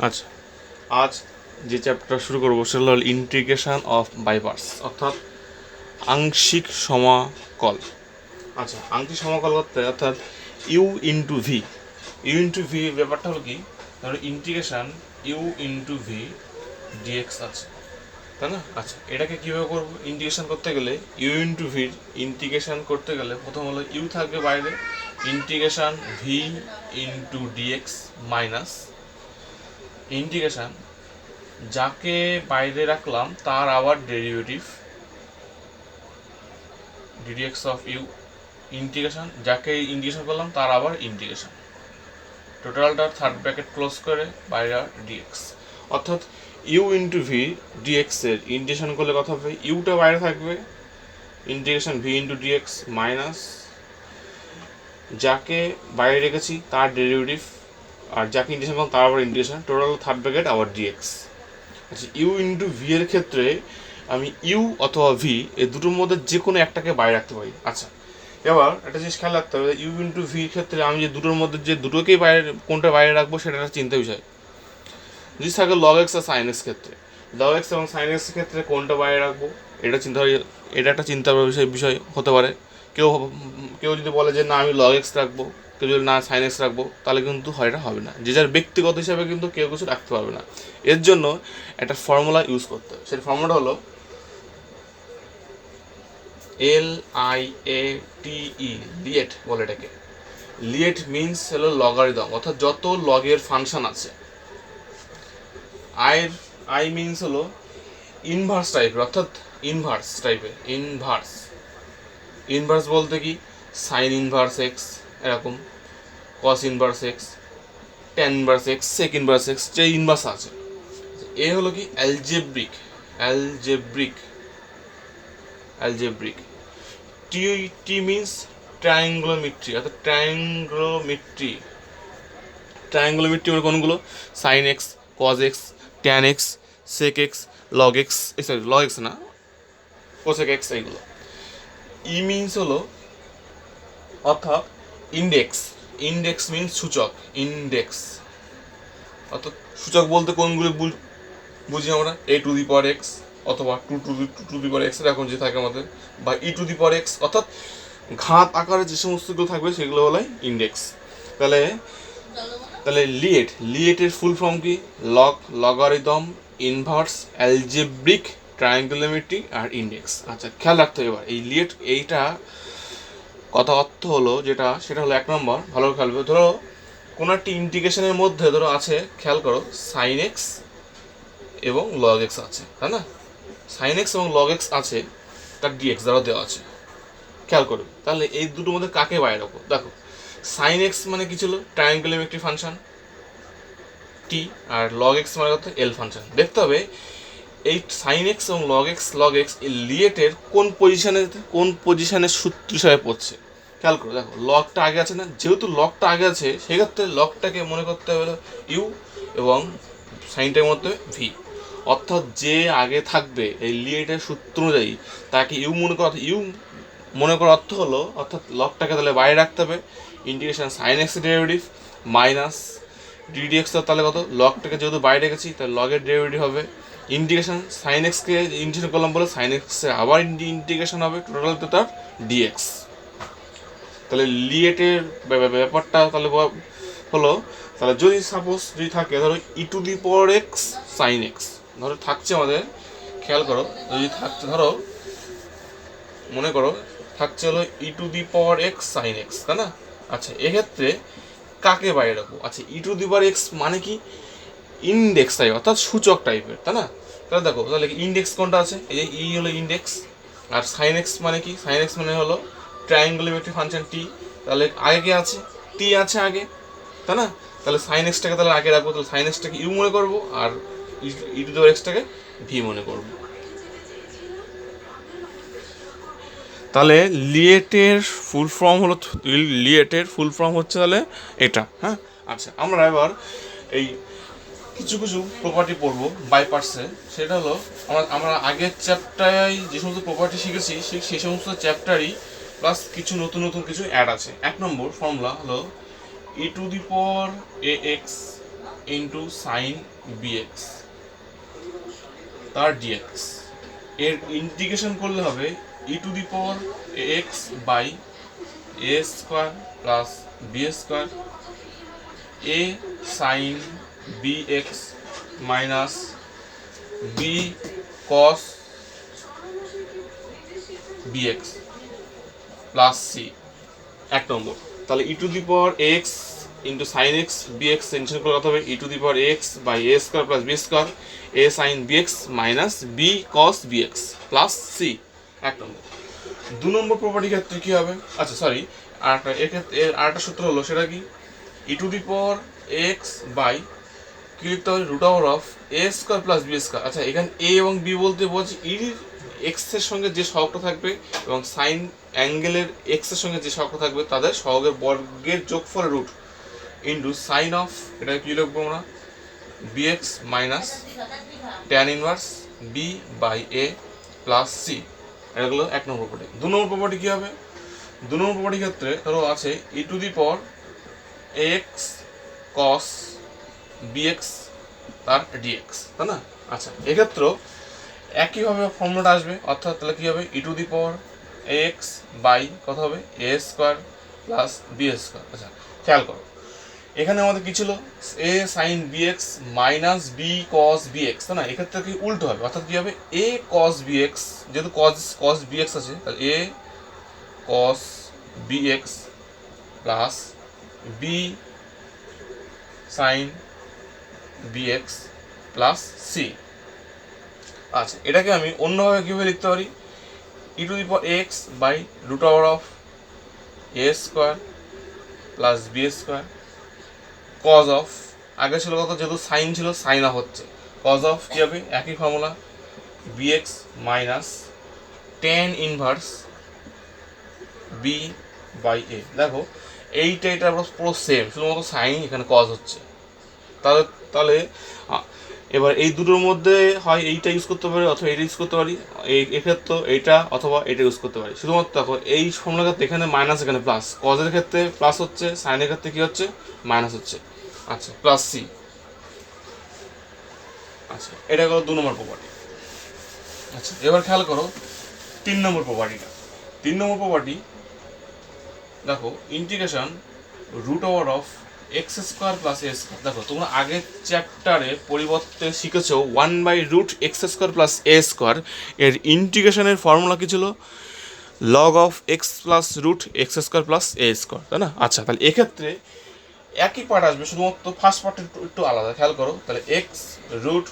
আচ্ছা, আজ যে চ্যাপ্টার শুরু করবো সেটা হল ইন্টিগ্রেশন অফ বাই পার্টস, অর্থাৎ আংশিক সমাকল। আচ্ছা, আংশিক সমাকল করতে অর্থাৎ ইউ ইন্টু ভি, ব্যাপারটা হলো কি, ধরো integration u into v dx আছে, তাই না? আচ্ছা, এটাকে কীভাবে করবো? ইন্টিগ্রেশন করতে গেলে ইউ ইন্টু ভির ইন্টিগ্রেশন করতে গেলে প্রথম হলো ইউ থাকবে বাইরে, integration v into dx minus integration যাকে বাইরে রাখলাম তার আবার derivative d dx of u, integration যাকে ইন্টিগ্রেশন করলাম তার আবার ইন্টিগ্রেশন, টোটালটা থার্ড ব্র্যাকেট ক্লোজ করে বাইরে ডিএক্স। অর্থাৎ ইউ ইন্টু ভি ডিএক্স এর ইন্টিগ্রেশন করলে কথা হবে ইউটা বাইরে থাকবে, integration v into dx minus যাকে বাইরে রেখেছি তার ডেরিভেটিভ আর যাকে ইন্টিগ্রেশন করলাম তার আবার ইন্টিগ্রেশন, টোটাল থার্ড ব্র্যাকেট আবার ডিএক্স। আচ্ছা, ইউ ইন্টু ভি এর ক্ষেত্রে আমি ইউ অথবা ভি এই দুটোর মধ্যে যে কোনো একটাকে বাইরে রাখতে পারি। আচ্ছা, এবার একটা জিনিস খেয়াল রাখতে হবে, ইউ ইন্টু ভির ক্ষেত্রে আমি যে দুটোর মধ্যে যে দুটোকেই বাইরে কোনটা বাইরে রাখবো সেটা একটা চিন্তা বিষয়। যদি থাকে লগ এক্স আর সাইন এক্স ক্ষেত্রে, লগ এক্স এবং সাইন এক্স ক্ষেত্রে কোনটা বাইরে রাখবো এটা একটা চিন্তার বিষয় হতে পারে। কেউ কেউ যদি বলে যে না আমি লগ এক্স রাখবো, কেউ যদি না সাইন এক্স রাখবো, তাহলে কিন্তু এটা হবে না। যে যার ব্যক্তিগত হিসাবে কিন্তু কেউ কিছু রাখতে পারবে না। এর জন্য একটা ফর্মুলা ইউজ করতে হবে। সেই ফর্মুলাটা হলো LIATE, লিয়েট বলে এটাকে। লিয়েট মিনস হলো লগারিদম, অর্থাৎ যত লগের ফাংশন আছে। আই মিনস হলো ইনভার্স টাইপের, অর্থাৎ ইনভার্স টাইপের। ইনভার্স বলতে কি, সাইন ইনভার্স এক্স এরকম, cos inverse x, tan inverse x, sec inverse x, যে ইনভার্স আছে। এ হলো কি অ্যালজেব্রিক। টি মিনস ট্রায়াঙ্গুলোমেট্রি, অর্থাৎ ট্রায়াঙ্গুলোমেট্রি মানে কোনগুলো? Sine x, cos x, tan x, sec x, log x, log x না, কোসেক এক্স, এইগুলো। ই মিনস হলো অর্থাৎ ইন্ডেক্স মিনস সূচক, ইন্ডেক্স অর্থাৎ সূচক বলতে কোনগুলো বুঝি আমরা? এ টু দি পাওয়ার এক্স অথবা টু দি পাওয়ার এক্স এরকম যে থাকে আমাদের, বা ই টু দি পাওয়ার এক্স, অর্থাৎ ঘাত আকারে যে সমস্তগুলো থাকবে সেগুলো হলো ইন্ডেক্স। তাহলে লিয়েটের ফুল ফর্ম কি? লগারিদম, ইনভার্স, অ্যালজেব্রিক, ট্রায়াঙ্গুলোমেট্রি আর ইন্ডেক্স। আচ্ছা, খেয়াল রাখতে হবে এবার এই লিয়েট এইটা কথা অর্থ হলো যেটা, সেটা হলো এক নম্বর, ভালো খেয়াল করবে। ধরো কোনো একটি ইন্টিগ্রেশনের মধ্যে ধরো আছে, খেয়াল করো, সাইন এক্স এবং লগ এক্স আছে, তাই না? সাইন এক্স এবং লগ এক্স আছে, তার ডিএক্স দ্বারা দেওয়া আছে, খেয়াল করবে। তাহলে এই দুটোর মধ্যে কাকে বাইরে রাখবো? দেখো, সাইন এক্স মানে কি ছিল? ট্রায়াঙ্গুলোমেট্রি ফাংশন টি, আর লগ এক্স মানে কত? এল ফাংশন। দেখতে হবে এই সাইন এক্স এবং লগ এক্স এই লিয়েটের কোন পজিশনের সূত্র হিসাবে পড়ছে, খেয়াল করো। দেখো, লগটা আগে আছে না, যেহেতু লগটা আগে আছে সেক্ষেত্রে লগটাকে মনে করতে হবে ইউ এবং সাইনটার মধ্যে ভি, অর্থাৎ যে আগে থাকবে এই লিয়েটের সূত্র অনুযায়ী তাকে ইউ মনে করার অর্থ হলো, অর্থাৎ লগটাকে তাহলে বাইরে রাখতে হবে, integration sine x derivative minus ddx, তাহলে কত? লগটাকে যেহেতু বাইরে রেখেছি তাহলে লগের ডেরিভেটিভ হবে, ইন্টিগ্রেশন সাইন এক্সকে ইন্টিগ্রেশন করলাম বলে সাইন এক্সে আবার ইন্টিগ্রেশন হবে, টোটাল তো তার ডিএক্স। তাহলে লিয়েটের ব্যাপারটা তাহলে হলো, তাহলে যদি সাপোজ যদি থাকে ধরো e to the power x sine x, ধরো থাকছে আমাদের, খেয়াল করো, যদি থাকছে ধরো মনে করো থাকছে হলো e to the power x sine x, তাই না? আচ্ছা, এক্ষেত্রে কাকে বাইরে রাখবো? আচ্ছা, ই টু দি পাওয়ার এক্স মানে কি? ইন্ডেক্স টাইপ, অর্থাৎ সূচক টাইপের, তাই না? তাহলে দেখো, তাহলে ইন্ডেক্স কোনটা আছে? এই যে ই হলো ইন্ডেক্স, আর সাইন এক্স মানে কি? সাইন এক্স মানে হলো ট্রায়াঙ্গুলোমেট্রি ফাংশন টি, তাহলে আগে কে আছে? টি আছে আগে, তাই না? তাহলে সাইন এক্সটাকে তাহলে আগে রাখবো, তাহলে সাইন এক্সটাকে ইউ মনে করবো আর ই টু দি পাওয়ার এক্সটাকে ভি মনে করবো। তাহলে লিয়েটের ফুল ফর্ম হচ্ছে তাহলে এটা, হ্যাঁ। আচ্ছা, আমরা এবার এই কিছু প্রপার্টি পড়বো বাই পার্টসে। সেটা হলো আমরা আগের চ্যাপ্টারে যে সমস্ত প্রপার্টি শিখেছি সেই সমস্ত চ্যাপ্টারই প্লাস কিছু নতুন কিছু অ্যাড আছে। এক নম্বর ফর্মুলা হলো e to the power a x into sine b x তার ডিএক্স। এর ইন্টিগ্রেশন করলে হবে e to the power x by a square plus b square a sine b x minus b cos b x plus c. এক number. তাহলে e to the power x into sine x b x টেনশন করে কথা হবে e to the power x by a square plus b square a sine b x minus b cos b x plus c. এক নম্বর। দু নম্বর প্রপার্টির ক্ষেত্রে কী হবে, আচ্ছা সরি, আরেকটা সূত্র হলো, সেটা কি e to the power x by কি লিখতে হবে root over of a square plus b square. আচ্ছা এখানে এ এবং বি বলতে বলছি ইর এক্সের সঙ্গে যে সহগটা থাকবে এবং সাইন অ্যাঙ্গেলের এক্সের সঙ্গে যে সহগটা থাকবে তাদের সহগের বর্গের যোগফল রুট ইন্টু সাইন অফ, এটা কী লিখবো আমরা, b x minus tan inverse b by a plus c. এটা হলো এক নম্বর প্রপার্টি। দু নম্বর প্রপার্টি কী হবে, দু নম্বর প্রপার্টির ক্ষেত্রে ধরো আছে e to the power x cos b x তার ডিএক্স, তাই না? আচ্ছা এক্ষেত্রেও একইভাবে ফর্মুলাটা আসবে, অর্থাৎ তাহলে কী হবে e to the power x by কত হবে a square plus b square. আচ্ছা খেয়াল করো এখানে আমাদের কী ছিল a sine b x minus b cos b x, তাই না? এক্ষেত্রে কি উল্টো হবে, অর্থাৎ কী হবে এ কস বিএক্স, যেহেতু কস বিএক্স আছে তাহলে a cos b x plus b sine b x plus c. আচ্ছা এটাকে আমি অন্যভাবে কীভাবে লিখতে পারি, e to the power x by root over of a square plus b square cos of, আগে ছিল কত, যেহেতু সাইন ছিল সাইন অফ হচ্ছে, কজ অফ কী হবে একই formula b x minus tan inverse b by a. দেখো এটা পুরো সেম, শুধুমাত্র সাইন এখানে কজ হচ্ছে। তাহলে তাহলে এবার এই দুটোর মধ্যে হয় এইটা ইউজ করতে পারি অথবা এইটা ইউজ করতে পারি, এক্ষেত্রে এইটা অথবা এটা ইউজ করতে পারি। শুধুমাত্র দেখো এই ফর্মুলার ক্ষেত্রে এখানে মাইনাস এখানে প্লাস, কজের ক্ষেত্রে প্লাস হচ্ছে, সাইনের ক্ষেত্রে কী হচ্ছে মাইনাস হচ্ছে। আচ্ছা প্লাস সি। আচ্ছা এটা হলো দু নম্বর প্রপার্টি। আচ্ছা এবার খেয়াল করো তিন নম্বর প্রপার্টিটা। তিন নম্বর প্রপার্টি দেখো integration root over of x square plus a square. দেখো তোমরা আগের চ্যাপ্টারে পরিবর্তে শিখেছো one by root x square plus a square, এর ইন্টিগ্রেশনের ফর্মুলা কী ছিল log of x plus root x square plus a square, তাই না? আচ্ছা তাহলে এক্ষেত্রে একই পার্ট আসবে, শুধুমাত্র ফার্স্ট পার্টটা একটু আলাদা। খেয়াল করো তাহলে x root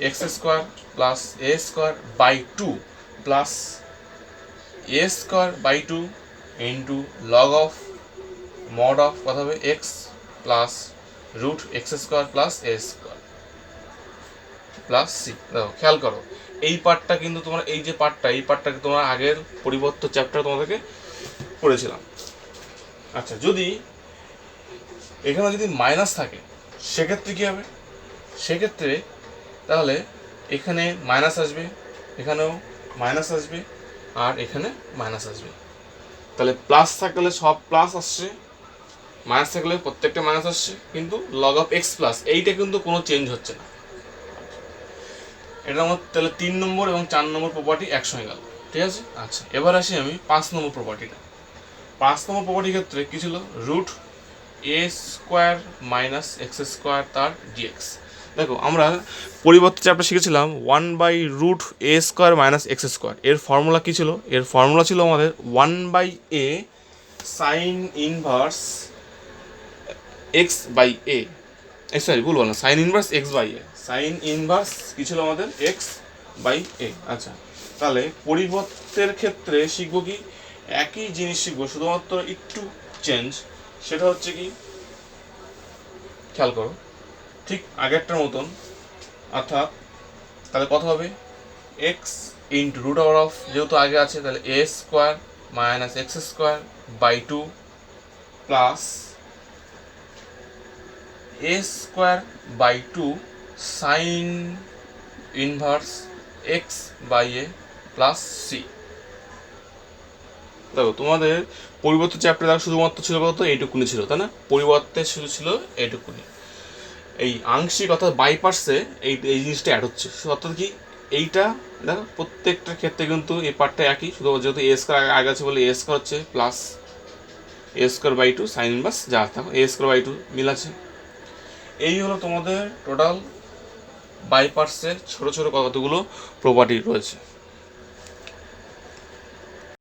x square plus a square by two plus a square by two into log of mod of কথা হবে x plus root x square plus a square plus c. দেখো খেয়াল করো এই পার্টটা কিন্তু তোমরা এই যে পার্টটা এই পার্টটাকে তোমরা আগের পরিবর্ত চ্যাপ্টার তোমাদেরকে পড়েছিলাম। আচ্ছা যদি এখানে যদি মাইনাস থাকে সেক্ষেত্রে কী হবে, সেক্ষেত্রে তাহলে এখানে মাইনাস আসবে, এখানেও মাইনাস আসবে আর এখানে মাইনাস আসবে। তাহলে প্লাস থাকলে সব প্লাস আসছে, মাইনাস থাকলে প্রত্যেকটা মাইনাস আসছে, কিন্তু লগ অফ এক্স প্লাস এইটা কিন্তু কোনো চেঞ্জ হচ্ছে না। এটা আমার তাহলে 3 নম্বর এবং 4 নম্বর প্রপার্টি একসঙ্গে গেল, ঠিক আছে। আচ্ছা এবার আসি আমি 5 নম্বর প্রপার্টিটা। 5 নম্বর প্রপার্টির ক্ষেত্রে কী ছিল root a square minus x square তার ডিএক্স। দেখো আমরা পরিবর্তে চ্যাপ্টার শিখেছিলাম one by root a square minus x square, এর ফর্মুলা কী ছিল, এর ফর্মুলা ছিল আমাদের one by a sine inverse x by a, sorry ভুল বললাম, sine inverse x by a, sine inverse কী ছিল আমাদের এক্স বাই এ। আচ্ছা তাহলে পরিবর্তের ক্ষেত্রে শিখবো কি একই জিনিস শিখবো, শুধুমাত্র একটু চেঞ্জ, সেটা হচ্ছে কি খেয়াল করো ঠিক আগেরটার মতন, অর্থাৎ তাহলে কত হবে x into root over of, যেহেতু আগে আছে তাহলে a square minus x square by two plus a square by two sine inverse x by a plus c. দেখো তোমাদের পরিবর্তে চ্যাপ্টার দেখো শুধুমাত্র ছিল কত এইটুকুনি ছিল, তাই না? পরিবর্তে শুধু ছিল এইটুকুনি। এই আংশিক অর্থাৎ বাই পার্টসে এই জিনিসটা অ্যাড হচ্ছে, অর্থাৎ কি এইটা দেখো প্রত্যেকটার ক্ষেত্রে কিন্তু এই পার্টটা একই, শুধু যেহেতু এ স্কোয়ার আগে আছে বলে এ স্কোয়ার হচ্ছে plus a square by two sine inverse, যা দেখো এ স্কোয়ার বাই টু মিল আছে। এই হলো তোমাদের টোটাল বাই পার্টসের ছোটো ছোটো কতগুলো প্রপার্টি রয়েছে।